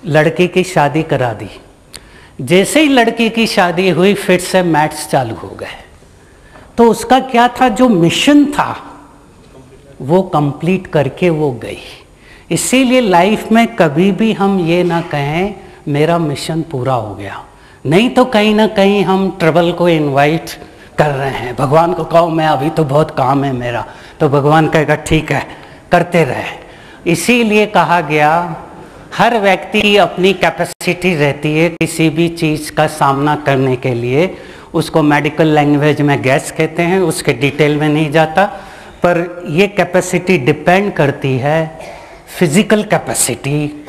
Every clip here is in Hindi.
लड़की की शादी करा दी। जैसे ही लड़की की शादी हुई फिर से मैथ्स चालू हो गए। तो उसका क्या था, जो मिशन था वो कंप्लीट करके वो गई। इसीलिए लाइफ में कभी भी हम ये ना कहें मेरा मिशन पूरा हो गया, नहीं तो कहीं ना कहीं हम ट्रबल को इनवाइट कर रहे हैं। भगवान को कहो मैं अभी तो बहुत काम है मेरा, तो भगवान कहेगा ठीक है करते रहे। इसीलिए कहा गया हर व्यक्ति की अपनी कैपेसिटी रहती है किसी भी चीज़ का सामना करने के लिए। उसको मेडिकल लैंग्वेज में गैस कहते हैं, उसके डिटेल में नहीं जाता, पर ये कैपेसिटी डिपेंड करती है physical capacity,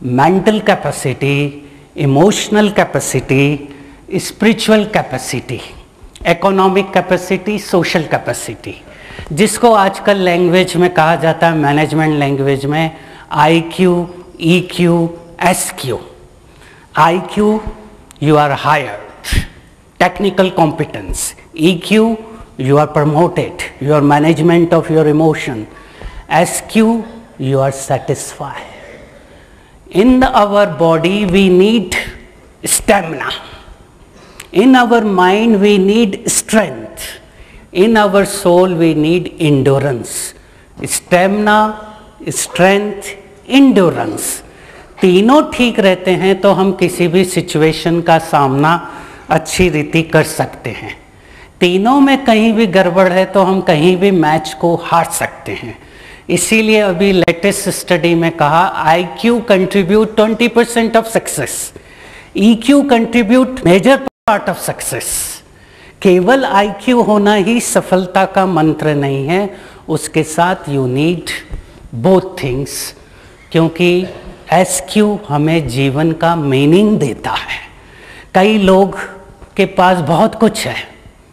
mental capacity, emotional capacity, spiritual capacity, economic capacity, social capacity, जिसको आजकल लैंग्वेज में कहा जाता है, मैनेजमेंट लैंग्वेज में IQ, EQ, SQ। IQ you are hired, technical competence. EQ you are promoted, your management of your emotion. SQ you are satisfied. In our body we need stamina. In our mind we need strength. In our soul we need endurance. Stamina, strength, endurance तीनों ठीक रहते हैं तो हम किसी भी सिचुएशन का सामना अच्छी रीति कर सकते हैं। तीनों में कहीं भी गड़बड़ है तो हम कहीं भी मैच को हार सकते हैं। इसीलिए अभी लेटेस्ट स्टडी में कहा IQ contribute 20% of success, EQ contribute major part of success. केवल IQ होना ही सफलता का मंत्र नहीं है, उसके साथ यू नीड बोथ थिंग्स, क्योंकि SQ हमें जीवन का मीनिंग देता है। कई लोग के पास बहुत कुछ है,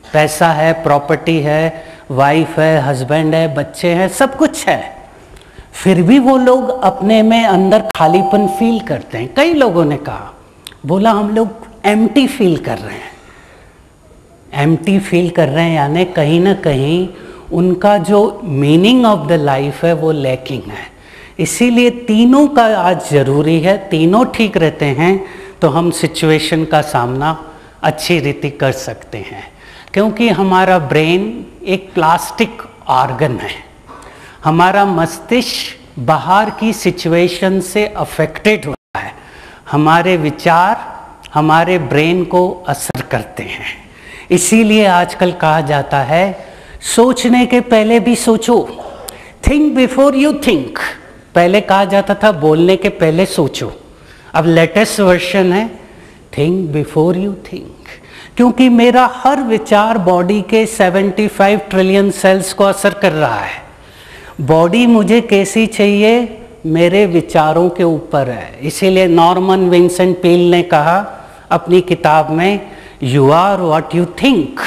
पैसा है, प्रॉपर्टी है, वाइफ है, हस्बैंड है, बच्चे हैं, सब कुछ है, फिर भी वो लोग अपने में अंदर खालीपन फील करते हैं। कई लोगों ने कहा, बोला हम लोग एम्प्टी फील कर रहे हैं। एम्प्टी फील कर रहे हैं यानी कहीं ना कहीं उनका जो मीनिंग ऑफ द लाइफ है वो लैकिंग है। इसीलिए तीनों का आज ज़रूरी है। तीनों ठीक रहते हैं तो हम सिचुएशन का सामना अच्छी रीति कर सकते हैं, क्योंकि हमारा ब्रेन एक प्लास्टिक ऑर्गन है। हमारा मस्तिष्क बाहर की सिचुएशन से अफेक्टेड होता है। हमारे विचार हमारे ब्रेन को असर करते हैं। इसीलिए आजकल कहा जाता है सोचने के पहले भी सोचो, थिंक बिफोर यू थिंक। पहले कहा जाता था बोलने के पहले सोचो, अब लेटेस्ट वर्जन है थिंक बिफोर यू थिंक, क्योंकि मेरा हर विचार बॉडी के 75 ट्रिलियन सेल्स को असर कर रहा है। बॉडी मुझे कैसी चाहिए मेरे विचारों के ऊपर है। इसीलिए नॉर्मन विंसेंट पील ने कहा अपनी किताब में, you are what you think,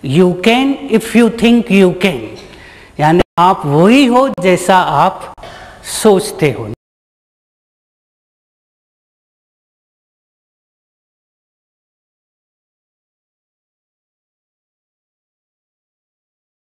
you can if you think you can, यानी आप वही हो जैसा आप सोचते हो।